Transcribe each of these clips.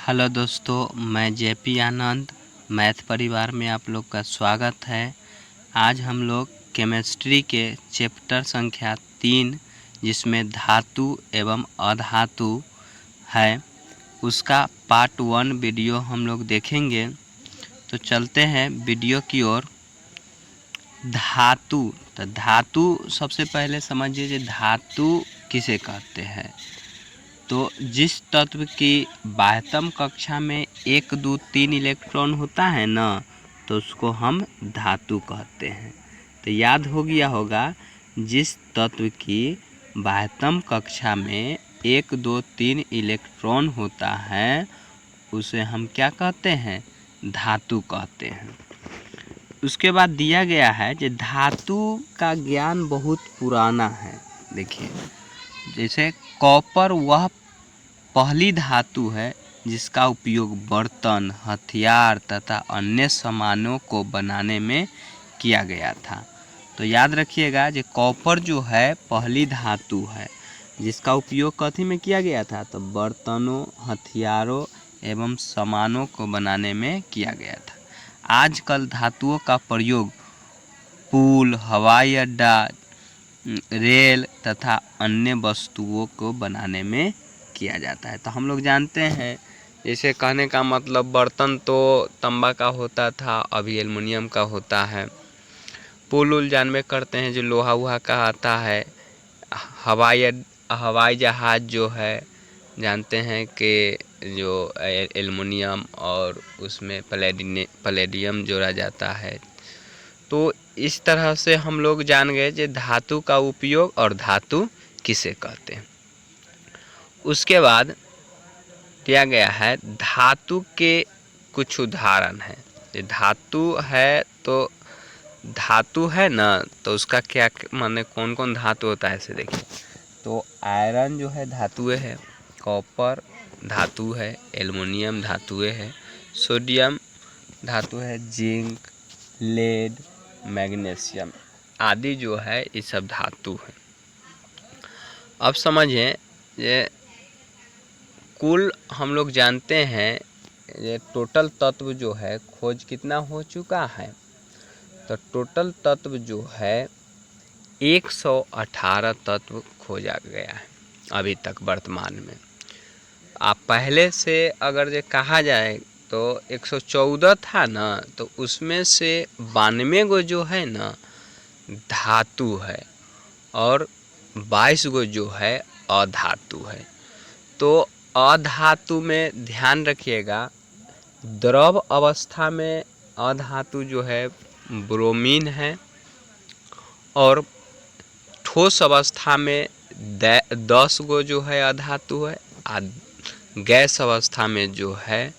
Hello दोस्तों, मैं JP आनंद math परिवार में आप लोग का स्वागत है। आज हम लोग केमिस्ट्री के चैप्टर संख्या 3 जिसमें धातु एवं अधातु है उसका पार्ट 1 वीडियो हम लोग देखेंगे। तो चलते हैं वीडियो की ओर। धातु, तो धातु सबसे पहले समझिए कि धातु किसे कहते हैं। तो जिस तत्व की बाह्यतम कक्षा में 1, 2, 3 इलेक्ट्रॉन होता है ना, तो उसको हम धातु कहते हैं। तो याद हो गया होगा, जिस तत्व की बाह्यतम कक्षा में 1, 2, 3 इलेक्ट्रॉन होता है उसे हम क्या कहते हैं, धातु कहते हैं। उसके बाद दिया गया है कि धातु का ज्ञान बहुत पुराना है। देखिए, जैसे कॉपर वह पहली धातु है जिसका उपयोग बर्तन, हथियार तथा अन्य सामानों को बनाने में किया गया था। तो याद रखिएगा, जो कॉपर जो है पहली धातु है जिसका उपयोग कथी में किया गया था, तो बर्तनों, हथियारों एवं सामानों को बनाने में किया गया था। आजकल धातुओं का प्रयोग पुल, हवाई अड्डा, रेल तथा अन्य वस्तुओं को बनाने में किया जाता है। तो हम लोग जानते हैं, जैसे कहने का मतलब बर्तन तो तांबा का होता था, अभी एल्युमिनियम का होता है। पुल उल जानबे करते हैं जो लोहा वहा का आता है। हवाई जहाज़ जो है जानते हैं कि जो एल्युमिनियम और उसमें पैलेडियम जोड़ा जाता है। तो इस तरह से हम लोग जान गए कि धातु का उपयोग और धातु किसे कहते हैं। उसके बाद दिया गया है धातु के कुछ उदाहरण हैं। धातु है तो धातु है ना, तो उसका क्या माने, कौन कौन धातु होता है, ऐसे देखिए। तो आयरन जो है धातुएं है, कॉपर धातु है, एल्युमिनियम धातुएं है, सोडियम धातु है, जिंक, लेड, मैग्नीशियम आदि जो है ये सब धातु है। अब समझें, ये कुल हम लोग जानते हैं ये टोटल तत्व जो है खोज कितना हो चुका है। तो टोटल तत्व जो है 118 तत्व खोजा गया है अभी तक वर्तमान में। आप पहले से अगर ये कहा जाए तो 114 था ना, तो उसमें से 92 गो जो है ना धातु है और 22 गो जो है अधातु है। तो अधातु में ध्यान रखिएगा, द्रव अवस्था में अधातु जो है ब्रोमीन है और ठोस अवस्था में 10 गो जो है अधातु है और गैस अवस्था में जो है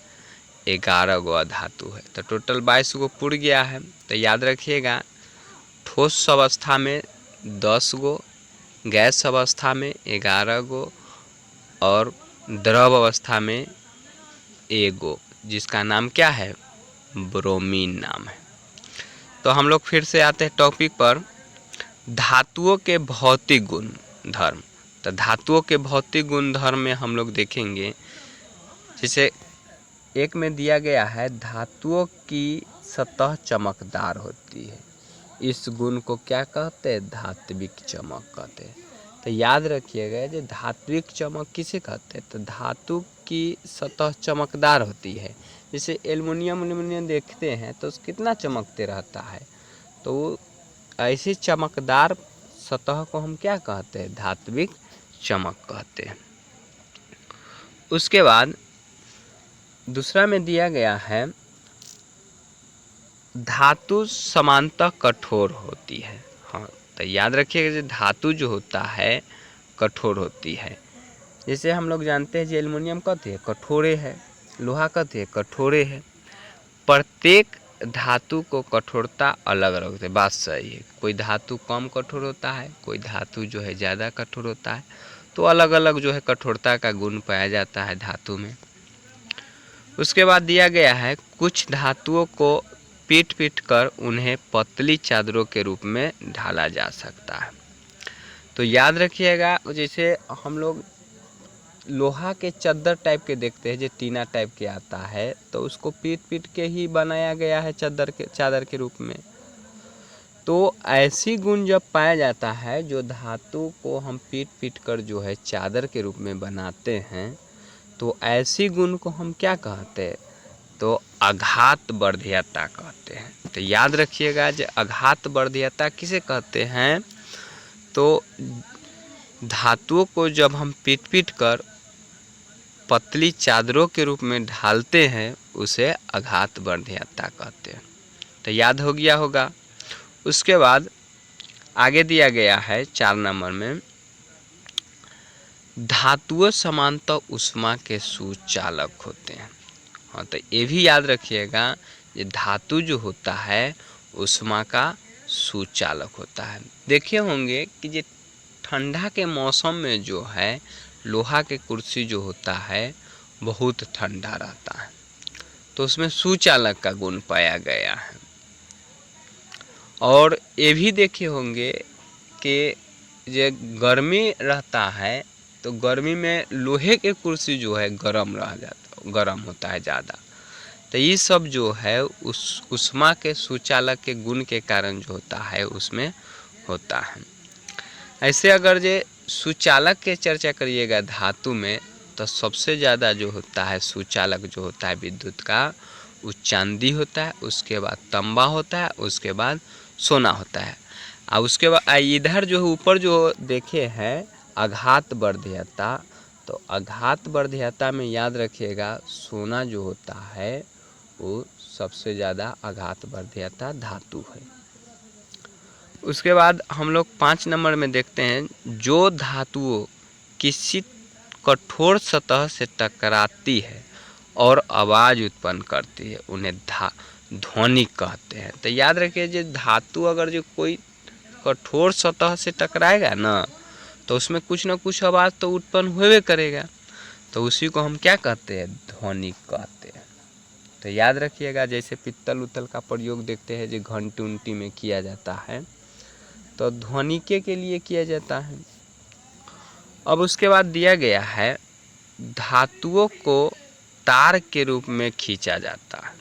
11 गो अधातु है। तो टोटल 22 गो पुर गया है। तो याद रखिएगा, ठोस अवस्था में 10 गो, गैस अवस्था में 11 गो और द्रव अवस्था में 1 गो, जिसका नाम क्या है, ब्रोमीन नाम है। तो हम लोग फिर से आते हैं टॉपिक पर, धातुओं के भौतिक गुण धर्म। तो धातुओं के भौतिक गुण धर्म में हम लोग देखेंगे, जैसे एक में दिया गया है धातुओं की सतह चमकदार होती है। इस गुण को क्या कहते हैं, धात्विक चमक कहते हैं। तो याद रखिएगा, जो धात्विक चमक किसे कहते हैं, तो धातु की सतह चमकदार होती है। जैसे एल्युमिनियम देखते हैं तो कितना चमकते रहता है, तो ऐसी चमकदार सतह को हम क्या कहते हैं, धात्विक चमक कहते हैं। उसके बाद दूसरा में दिया गया है धातु समानतः कठोर होती है। हाँ, तो याद रखिएगा, जो धातु जो होता है कठोर होती है। जैसे हम लोग जानते हैं, जो एल्युमिनियम कहते हैं कठोरे है, लोहा कहते हैं कठोरे है। प्रत्येक धातु को कठोरता अलग अलग होती है, बात सही है। कोई धातु कम कठोर होता है, कोई धातु जो है ज़्यादा कठोर होता है। तो अलग अलग जो है कठोरता का गुण पाया जाता है धातु में। उसके बाद दिया गया है कुछ धातुओं को पीट कर उन्हें पतली चादरों के रूप में ढाला जा सकता है। तो याद रखिएगा, जैसे हम लोग लोहा के चद्दर टाइप के देखते हैं, जो टीना टाइप के आता है, तो उसको पीट पीट के ही बनाया गया है चादर के रूप में। तो ऐसी गुण जब पाया जाता है, जो धातु को हम पीट पीट कर जो है चादर के रूप में बनाते हैं, तो ऐसी गुण को हम क्या कहते हैं, तो आघात वर्धीयता कहते हैं। तो याद रखिएगा, जो आघात वर्धीयता किसे कहते हैं, तो धातुओं को जब हम पीट पीट कर पतली चादरों के रूप में ढालते हैं, उसे आघात वर्धीयता कहते हैं। तो याद हो गया होगा। उसके बाद आगे दिया गया है 4 नंबर में, धातुओं समांतर ऊष्मा के सुचालक होते हैं। हाँ, तो ये भी याद रखिएगा, ये धातु जो होता है ऊष्मा का सुचालक होता है। देखे होंगे कि ये ठंडा के मौसम में जो है लोहा के कुर्सी जो होता है बहुत ठंडा रहता है, तो उसमें सुचालक का गुण पाया गया है। और ये भी देखे होंगे कि ये गर्मी रहता है, तो गर्मी में लोहे के कुर्सी जो है गर्म होता है ज़्यादा। तो ये सब जो है उस ऊष्मा के सुचालक के गुण के कारण जो होता है उसमें होता है। ऐसे अगर ये सुचालक के चर्चा करिएगा धातु में, तो सबसे ज़्यादा जो होता है सुचालक जो होता है विद्युत का, वो चांदी होता है, उसके बाद तांबा होता है, उसके बाद सोना होता है। और उसके बाद इधर जो ऊपर जो देखे हैं आघात वर्धीयता, तो आघात वर्धीयता में याद रखिएगा सोना जो होता है वो सबसे ज़्यादा आघात वर्धीयता धातु है। उसके बाद हम लोग 5 नंबर में देखते हैं, जो धातुओं किसी कठोर सतह से टकराती है और आवाज़ उत्पन्न करती है, उन्हें ध्वनिक कहते हैं। तो याद रखिए, जो धातु अगर जो कोई कठोर सतह से टकराएगा ना, तो उसमें कुछ ना कुछ आवाज़ तो उत्पन्न होवे करेगा, तो उसी को हम क्या कहते हैं, ध्वनिक कहते हैं। तो याद रखिएगा, जैसे पित्तल उत्तल का प्रयोग देखते हैं जो घंटी उंटी में किया जाता है, तो ध्वनिके के लिए किया जाता है। अब उसके बाद दिया गया है, धातुओं को तार के रूप में खींचा जाता है।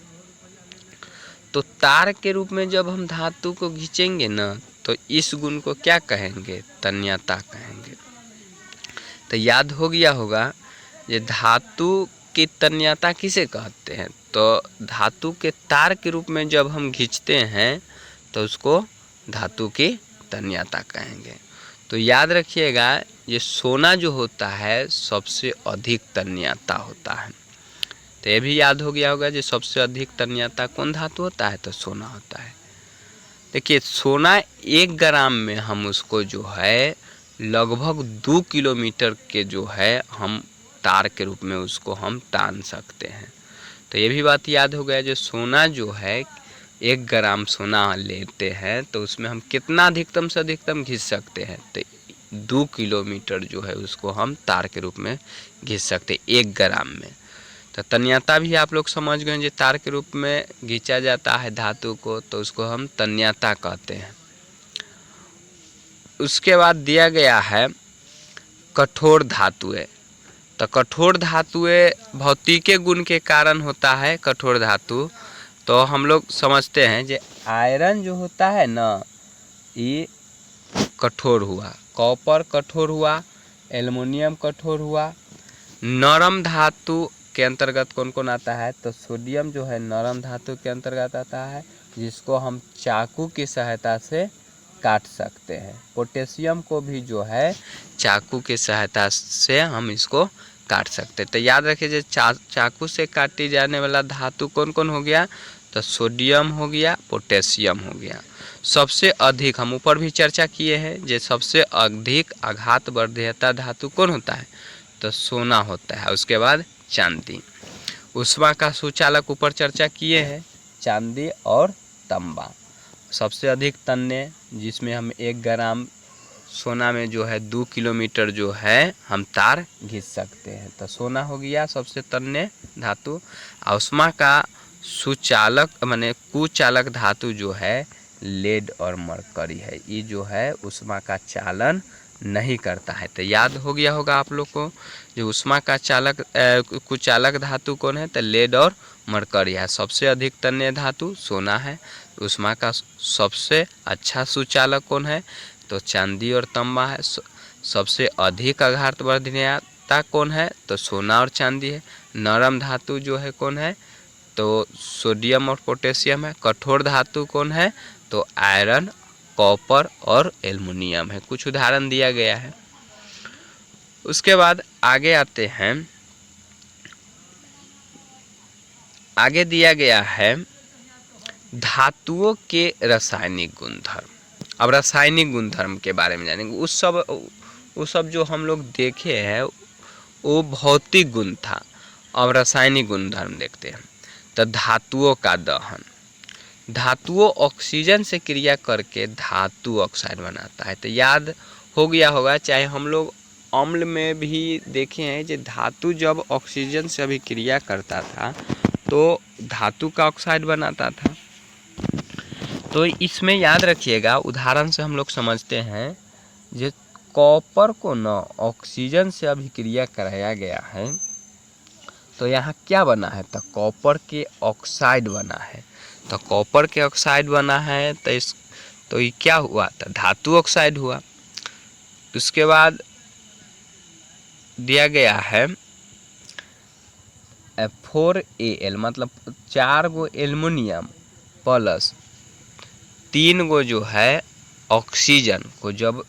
तो तार के रूप में जब हम धातु को खींचेंगे ना, तो इस गुण को क्या कहेंगे, तन्यता कहेंगे। तो याद हो गया होगा, ये धातु की तन्यता किसे कहते हैं, तो धातु के तार के रूप में जब हम खींचते हैं तो उसको धातु की तन्यता कहेंगे। तो याद रखिएगा, ये सोना जो होता है सबसे अधिक तन्यता होता है। तो ये भी याद हो गया होगा, जो सबसे अधिक तन्यता कौन धातु होता है, तो सोना होता है। देखिए, सोना 1 ग्राम में हम उसको जो है लगभग 2 किलोमीटर के जो है हम तार के रूप में उसको हम तान सकते हैं। तो ये भी बात याद हो गया, जो सोना जो है 1 ग्राम सोना लेते हैं तो उसमें हम कितना अधिकतम से अधिकतम घिस सकते हैं, तो 2 किलोमीटर जो है उसको हम तार के रूप में घिस सकते हैं 1 ग्राम में। तो तन्यता भी आप लोग समझ गए, जो तार के रूप में घिंचा जाता है धातु को, तो उसको हम तन्यता कहते हैं। उसके बाद दिया गया है कठोर धातुएं। तो कठोर धातुएं भौतिक गुण के कारण होता है कठोर धातु। तो हम लोग समझते हैं, जो आयरन जो होता है ना, ये कठोर हुआ, कॉपर कठोर हुआ, एल्युमिनियम कठोर हुआ। नरम धातु के अंतर्गत कौन कौन आता है, तो सोडियम जो है नरम धातु के अंतर्गत आता है, जिसको हम चाकू की सहायता से काट सकते हैं। पोटेशियम को भी जो है चाकू की सहायता से हम इसको काट सकते हैं। तो याद रखिए, जो चाकू से काटी जाने वाला धातु कौन कौन हो गया, तो सोडियम हो गया, पोटेशियम हो गया। सबसे अधिक हम ऊपर भी चर्चा किए हैं, जो सबसे अधिक आघात वर्धीयता धातु कौन होता है, तो सोना होता है। उसके बाद चांदी। ऊष्मा का सुचालक ऊपर चर्चा किए हैं, चांदी और तांबा। सबसे अधिक तन्य, जिसमें हम 1 ग्राम सोना में जो है 2 किलोमीटर जो है हम तार घिस सकते हैं, तो सोना हो गया सबसे तन्य धातु। ऊष्मा का सुचालक माने कुचालक धातु जो है लेड और मरकरी है, ये जो है ऊष्मा का चालन नहीं करता है। तो याद हो गया होगा आप लोग को, जो ऊष्मा का चालक कुचालक धातु कौन है, तो लेड और मरकरी है। सबसे अधिक तन्य धातु सोना है। ऊष्मा का सबसे अच्छा सुचालक कौन है, तो चांदी और तांबा है। सबसे अधिक आघातवर्धनीयता कौन है, तो सोना और चांदी है। नरम धातु जो है कौन है, तो सोडियम और पोटेशियम है। कठोर धातु कौन है, तो आयरन, कॉपर और एल्युमिनियम है। कुछ उदाहरण दिया गया है। उसके बाद आगे आते हैं, आगे दिया गया है धातुओं के रासायनिक गुणधर्म। अब रासायनिक गुणधर्म के बारे में जानेंगे। उस सब जो हम लोग देखे हैं वो भौतिक गुण था। अब रासायनिक गुणधर्म देखते हैं। तो धातुओं का दहन, धातुओं ऑक्सीजन से क्रिया करके धातु ऑक्साइड बनाता है। तो याद हो गया होगा, चाहे हम लोग अम्ल में भी देखे हैं, जो धातु जब ऑक्सीजन से अभिक्रिया करता था तो धातु का ऑक्साइड बनाता था। तो इसमें याद रखिएगा, उदाहरण से हम लोग समझते हैं, जो कॉपर को न ऑक्सीजन से अभिक्रिया कराया गया है तो यहाँ क्या बना है, तो कॉपर के ऑक्साइड बना है। तो कॉपर के ऑक्साइड बना है तो ये क्या हुआ, तो धातु ऑक्साइड हुआ। उसके बाद दिया गया है 4Al, मतलब 4 गो एल्युमिनियम प्लस 3 गो जो है ऑक्सीजन को जब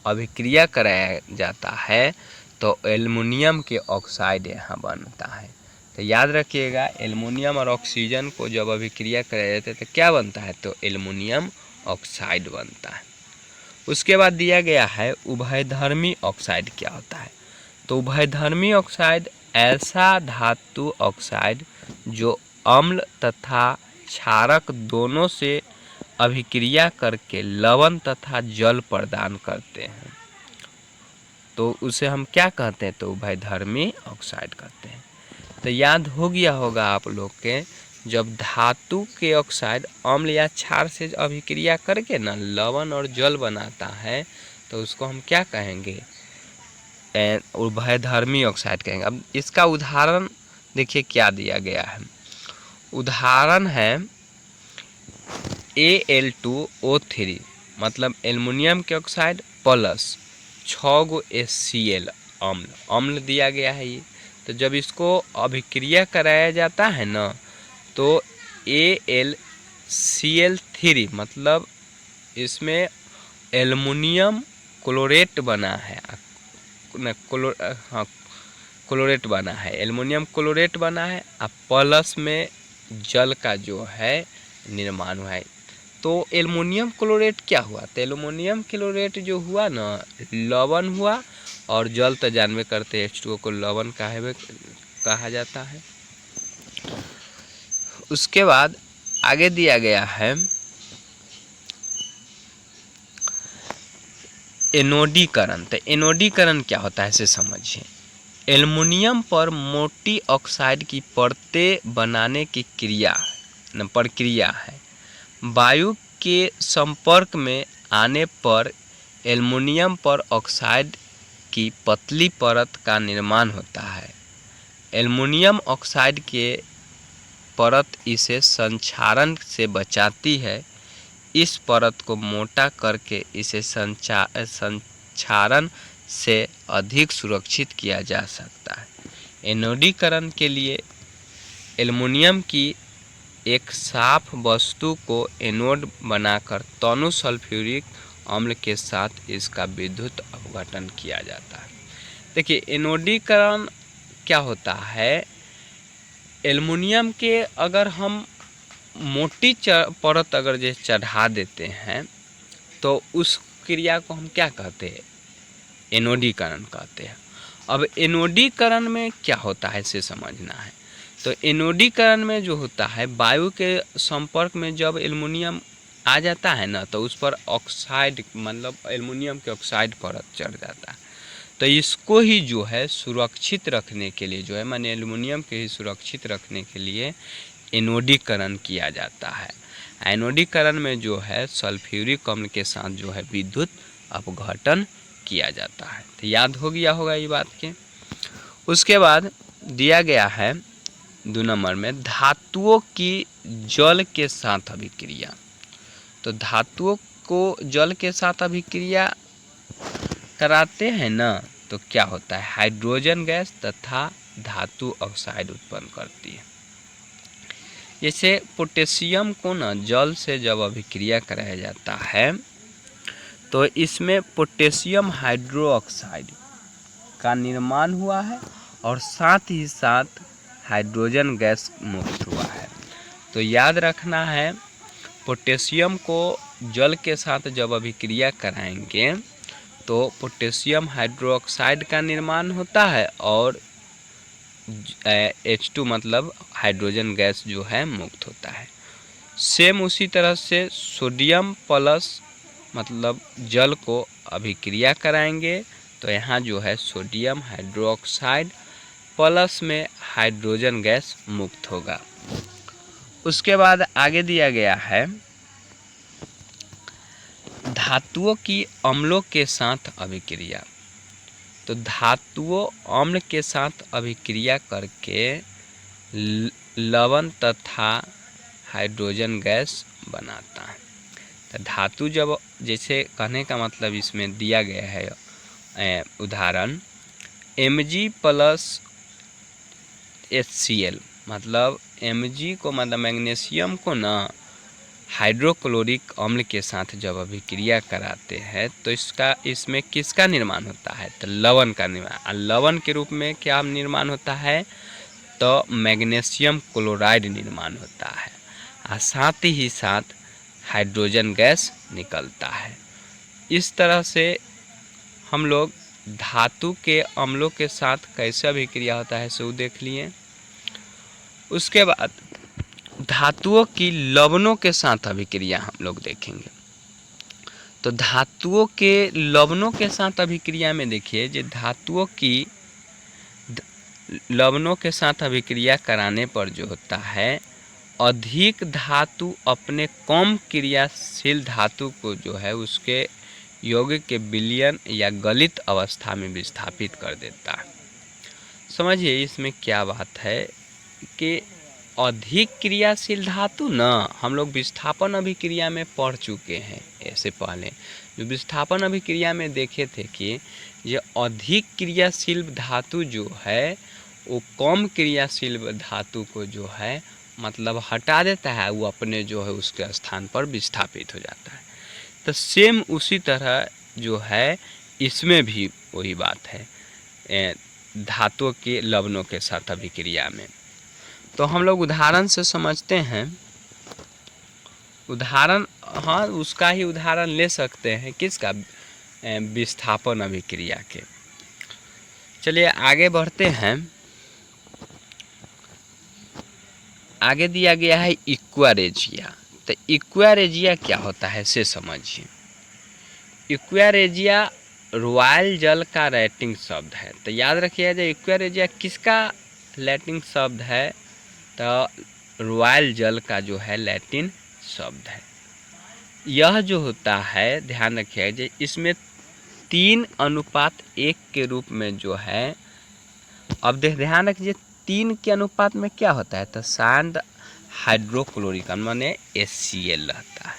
अभिक्रिया कराया जाता है तो एल्युमिनियम के ऑक्साइड यहाँ बनता है। तो याद रखिएगा, एल्युमिनियम और ऑक्सीजन को जब अभिक्रिया कराया जाता है तो क्या बनता है, तो एल्युमिनियम ऑक्साइड बनता है। उसके बाद दिया गया है उभयधर्मी ऑक्साइड क्या होता है। तो उभयधर्मी ऑक्साइड ऐसा धातु ऑक्साइड जो अम्ल तथा क्षारक दोनों से अभिक्रिया करके लवण तथा जल प्रदान करते हैं, तो उसे हम क्या कहते हैं, तो उभयधर्मी ऑक्साइड कहते हैं। तो याद हो गया होगा आप लोग के, जब धातु के ऑक्साइड अम्ल या क्षार से अभिक्रिया करके ना लवण और जल बनाता है तो उसको हम क्या कहेंगे, उभयधर्मी ऑक्साइड कहेंगे। अब इसका उदाहरण देखिए क्या दिया गया है। उदाहरण है Al2O3, मतलब एल्युमिनियम के ऑक्साइड प्लस 6 गो HCl अम्ल दिया गया है ये। तो जब इसको अभिक्रिया कराया जाता है ना तो AlCl3, मतलब इसमें एल्युमिनियम क्लोरेट बना है, क्लोरेट बना है, एल्युमिनियम क्लोरेट बना है, और प्लस में जल का जो है निर्माण हुआ है। तो एल्युमिनियम क्लोरेट क्या हुआ, तो एल्युमिनियम क्लोरेट जो हुआ ना लवण हुआ, और जल तो जानवे करते H2O को लवण कहा जाता है। उसके बाद आगे दिया गया है एनोडीकरण। तो एनोडीकरण क्या होता है इसे समझिए। एल्युमिनियम पर मोटी ऑक्साइड की परतें बनाने की प्रक्रिया है। वायु के संपर्क में आने पर एल्युमिनियम पर ऑक्साइड की पतली परत का निर्माण होता है। एल्युमिनियम ऑक्साइड के परत इसे संक्षारण से बचाती है। इस परत को मोटा करके इसे संक्षारण से अधिक सुरक्षित किया जा सकता है। एनोडीकरण के लिए एल्युमिनियम की एक साफ वस्तु को एनोड बनाकर तनु सल्फ्यूरिक अम्ल के साथ इसका विद्युत अपघटन किया जाता है। देखिए एनोडीकरण क्या होता है, एल्युमिनियम के अगर हम मोटी परत अगर जैसे चढ़ा देते हैं तो उस क्रिया को हम क्या कहते हैं, एनोडीकरण कहते हैं। अब एनोडीकरण में क्या होता है इसे समझना है। तो एनोडीकरण में जो होता है, वायु के संपर्क में जब एल्युमिनियम आ जाता है ना तो उस पर ऑक्साइड, मतलब एल्युमिनियम के ऑक्साइड परत चढ़ जाता है। तो इसको ही जो है सुरक्षित रखने के लिए जो है, माने एल्युमिनियम के ही सुरक्षित रखने के लिए एनोडीकरण किया जाता है। एनोडीकरण में जो है सल्फ्यूरिक अम्ल के साथ जो है विद्युत अपघटन किया जाता है। तो याद हो गया होगा ये बात के। उसके बाद दिया गया है 2 नंबर में धातुओं की जल के साथ अभिक्रिया। तो धातुओं को जल के साथ अभिक्रिया कराते हैं ना, तो क्या होता है, हाइड्रोजन गैस तथा धातु ऑक्साइड उत्पन्न करती है। जैसे पोटेशियम को ना जल से जब अभिक्रिया कराया जाता है तो इसमें पोटेशियम हाइड्रोक्साइड का निर्माण हुआ है और साथ ही साथ हाइड्रोजन गैस मुक्त हुआ है। तो याद रखना है, पोटेशियम को जल के साथ जब अभिक्रिया कराएंगे तो पोटेशियम हाइड्रोक्साइड का निर्माण होता है और H2 मतलब हाइड्रोजन गैस जो है मुक्त होता है। सेम उसी तरह से सोडियम प्लस मतलब जल को अभिक्रिया कराएंगे तो यहाँ जो है सोडियम हाइड्रोक्साइड प्लस में हाइड्रोजन गैस मुक्त होगा। उसके बाद आगे दिया गया है धातुओं की अम्लों के साथ अभिक्रिया। तो धातुओं अम्ल के साथ अभिक्रिया करके लवण तथा हाइड्रोजन गैस बनाता है। तो धातु जब, जैसे कहने का मतलब इसमें दिया गया है उदाहरण Mg प्लस HCl, मतलब Mg को मतलब मैग्नीशियम को ना हाइड्रोक्लोरिक अम्ल के साथ जब अभिक्रिया कराते हैं तो इसमें किसका निर्माण होता है, तो लवण का निर्माण। लवण के रूप में क्या निर्माण होता है, तो मैग्नीशियम क्लोराइड निर्माण होता है और साथ ही साथ हाइड्रोजन गैस निकलता है। इस तरह से हम लोग धातु के अम्लों के साथ कैसे अभिक्रिया होता है सो देख लिए। उसके बाद धातुओं की लवणों के साथ अभिक्रिया हम लोग देखेंगे। तो धातुओं के लवणों के साथ अभिक्रिया में देखिए, जो धातुओं की लवणों के साथ अभिक्रिया कराने पर जो होता है, अधिक धातु अपने कम क्रियाशील धातु को जो है उसके यौगिक के विलयन या गलित अवस्था में विस्थापित कर देता है। समझिए इसमें क्या बात है कि अधिक क्रियाशील धातु ना हम लोग विस्थापन अभिक्रिया में पढ़ चुके हैं। ऐसे पहले जो विस्थापन अभिक्रिया में देखे थे कि ये अधिक क्रियाशील धातु जो है वो कम क्रियाशील धातु को जो है मतलब हटा देता है, वो अपने जो है उसके स्थान पर विस्थापित हो जाता है। तो सेम उसी तरह जो है इसमें भी वही बात है धातुओं के लवणों के साथ अभिक्रिया में। तो हम लोग उदाहरण से समझते हैं। उदाहरण, हाँ उसका ही उदाहरण ले सकते हैं, किसका, विस्थापन अभिक्रिया के। चलिए आगे बढ़ते हैं। आगे दिया गया है इक्वारेजिया। तो इक्वारेजिया क्या होता है से समझिए। इक्वारेजिया रॉयल जल का लैटिन शब्द है। तो याद रखिएगा जो इक्वारेजिया किसका लैटिन शब्द है, तो रॉयल जल का जो है लैटिन शब्द है। यह जो होता है ध्यान रखिएगा इसमें 3:1 के रूप में जो है, अब ध्यान रखिए 3 के अनुपात में क्या होता है, तो शांत हाइड्रोक्लोरिक अम्ल माने HCl रहता है,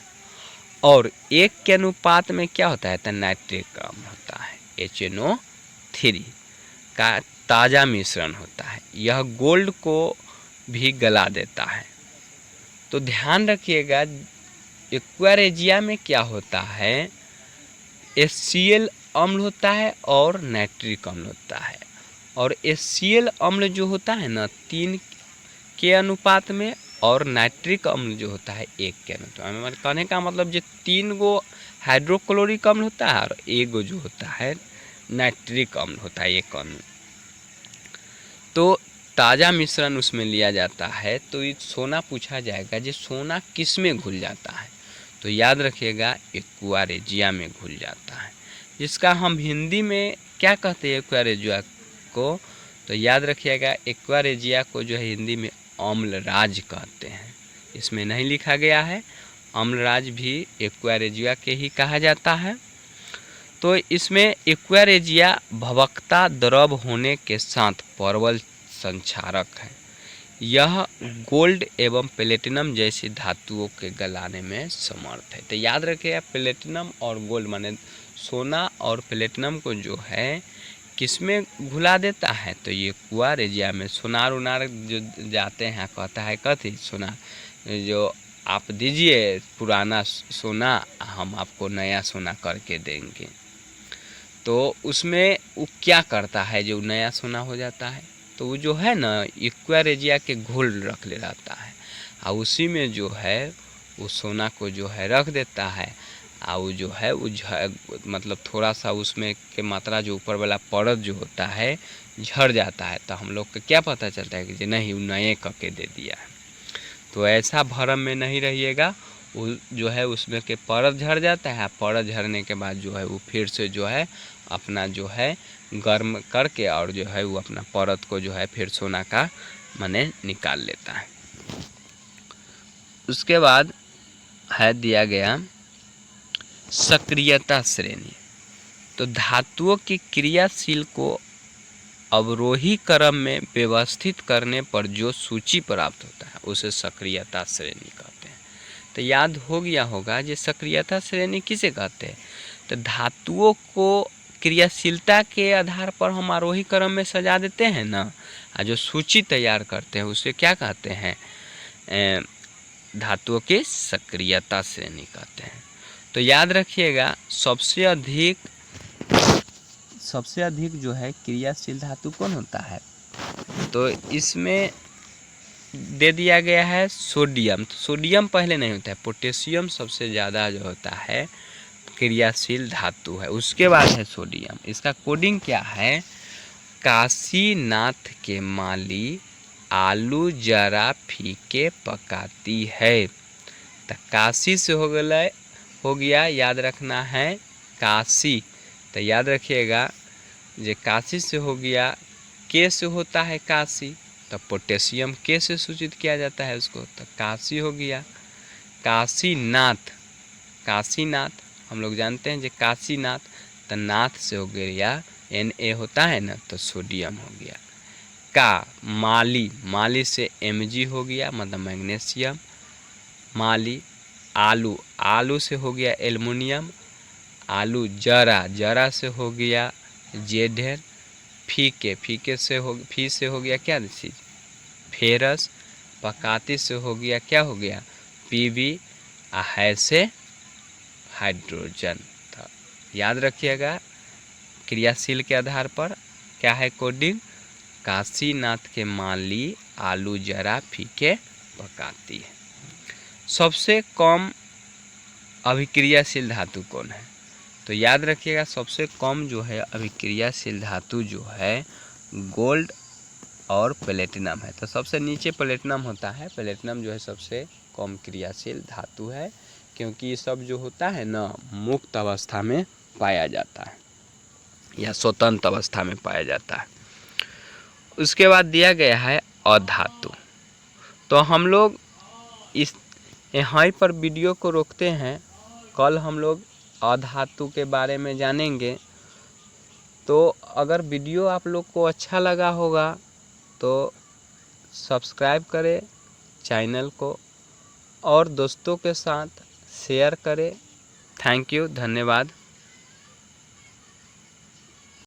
और 1 के अनुपात में क्या होता है, तो नाइट्रिक अम्ल होता है HNO3 का ताज़ा मिश्रण होता है। यह गोल्ड को भी गला देता है। तो ध्यान रखिएगा इक्वारेजिया में क्या होता है, HCl अम्ल होता है और नाइट्रिक अम्ल होता है, और HCl अम्ल जो होता है ना 3 के अनुपात में, और नाइट्रिक अम्ल जो होता है 1 के अनुपात में। मतलब कहने का मतलब जो 3 गो हाइड्रोक्लोरिक अम्ल होता है और 1 गो जो होता है नाइट्रिक अम्ल होता है 1 अणु। तो ताज़ा मिश्रण उसमें लिया जाता है। तो ये सोना पूछा जाएगा जो सोना किस में घुल जाता है, तो याद रखिएगा इक्वारेजिया में घुल जाता है, जिसका हम हिंदी में क्या कहते हैं इक्वारेजिया को, तो याद रखिएगा इक्वारेजिया को जो है हिंदी में अम्लराज कहते हैं। इसमें नहीं लिखा गया है, अम्लराज भी इक्वारेजिया के ही कहा जाता है। तो इसमें एक्वारेजिया भवकता द्रव होने के साथ प्रबल संक्षारक है। यह गोल्ड एवं प्लेटिनम जैसी धातुओं के गलाने में समर्थ है। तो याद रखिएगा प्लेटिनम और गोल्ड माने सोना और प्लेटिनम को जो है किसमें घुला देता है, तो ये एक्वारेजिया में। सोनार उनार जो जाते हैं कहता है कथी सोना जो आप दीजिए पुराना सोना, हम आपको नया सोना करके देंगे। तो उसमें वो क्या करता है, जो नया सोना हो जाता है तो वो जो है ना एक्वारेजिया के घोल रख ले रहता है और उसी में जो है वो सोना को जो है रख देता है और वो जो है वो मतलब थोड़ा सा उसमें के मात्रा जो ऊपर वाला परत जो होता है झड़ जाता है। तो हम लोग को क्या पता चलता है कि नहीं वो नए करके दे दिया है। तो ऐसा भरम में नहीं रहिएगा, वो जो है उसमें के परत झड़ जाता है। परत झड़ने के बाद जो है वो फिर से जो है अपना जो है गर्म करके और जो है वो अपना परत को जो है फिर सोना का माने निकाल लेता है। उसके बाद है दिया गया सक्रियता श्रेणी। तो धातुओं की क्रियाशील को अवरोही क्रम में व्यवस्थित करने पर जो सूची प्राप्त होता है उसे सक्रियता श्रेणी कहते हैं। तो याद हो गया होगा जो सक्रियता श्रेणी किसे कहते हैं, तो धातुओं को क्रियाशीलता के आधार पर हम आरोही क्रम में सजा देते हैं ना, और जो सूची तैयार करते हैं उसे क्या कहते हैं, धातुओं की सक्रियता श्रेणी कहते हैं। तो याद रखिएगा सबसे अधिक जो है क्रियाशील धातु कौन होता है, तो इसमें दे दिया गया है सोडियम। तो सोडियम पहले नहीं होता है, पोटेशियम सबसे ज़्यादा जो होता है क्रियाशील धातु है, उसके बाद है सोडियम। इसका कोडिंग क्या है, काशीनाथ के माली आलू जरा फीके पकाती है। तो काशी से हो गया याद रखना है काशी। तो याद रखिएगा जे काशी से हो गया, के से होता है काशी, तो पोटेशियम के से सूचित किया जाता है उसको, तो काशी हो गया। काशीनाथ हम लोग जानते हैं जो काशीनाथ, तो नाथ से हो गया Na होता है ना, तो सोडियम हो गया। माली से Mg हो गया मतलब मैग्नीशियम माली। आलू से हो गया एल्युमिनियम आलू। जरा से हो गया Zn। फी से हो गया क्या चीज़, फेरस। पकाती से हो गया क्या हो गया Pb। है से हाइड्रोजन। तो याद रखिएगा क्रियाशील के आधार पर क्या है कोडिंग, काशीनाथ के माली आलू जरा फीके पकाती है। सबसे कम अभिक्रियाशील धातु कौन है, तो याद रखिएगा सबसे कम जो है अभिक्रियाशील धातु जो है गोल्ड और प्लेटिनम है। तो सबसे नीचे प्लेटिनम होता है, प्लेटिनम जो है सबसे कम क्रियाशील धातु है, क्योंकि ये सब जो होता है ना मुक्त अवस्था में पाया जाता है या स्वतंत्र अवस्था में पाया जाता है। उसके बाद दिया गया है अधातु। तो हम लोग इस यहाँ पर वीडियो को रोकते हैं, कल हम लोग अधातु के बारे में जानेंगे। तो अगर वीडियो आप लोग को अच्छा लगा होगा तो सब्सक्राइब करें चैनल को और दोस्तों के साथ शेयर करें। थैंक यू, धन्यवाद।